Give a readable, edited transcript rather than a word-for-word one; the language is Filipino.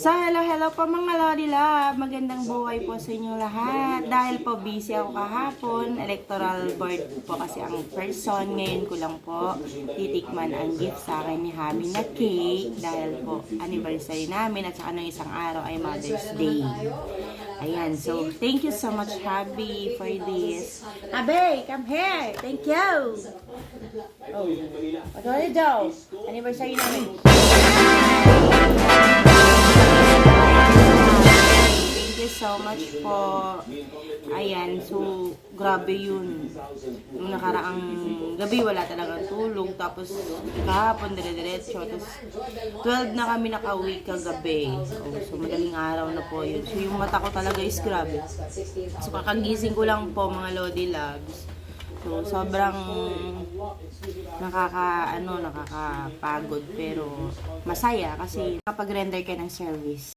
Hello po mga Lodi Love. Magandang buhay po sa inyo lahat. Dahil po busy ako kahapon, electoral board po kasi ang person. Ngayon ko lang po titikman ang gift sa akin ni Habi na cake. Dahil po anniversary namin at saka ng isang araw ay Mother's Day. Ayan, so thank you so much Habi for this. Habi, come here. Thank you. Oh, what do you do? Anniversary namin. Thank you so much po. Ayan, so grabe yun. Yung nakaraang gabi wala talagang tulog. Tapos kahapon dire-diretso. Tapos 12 na kami nakauwi kagabi. So madaling araw na po yun. So yung mata ko talaga is grabe. So kakagising ko lang po mga Lodi Loves. So sobrang nakakapagod pero masaya kasi kapag render ka ng service.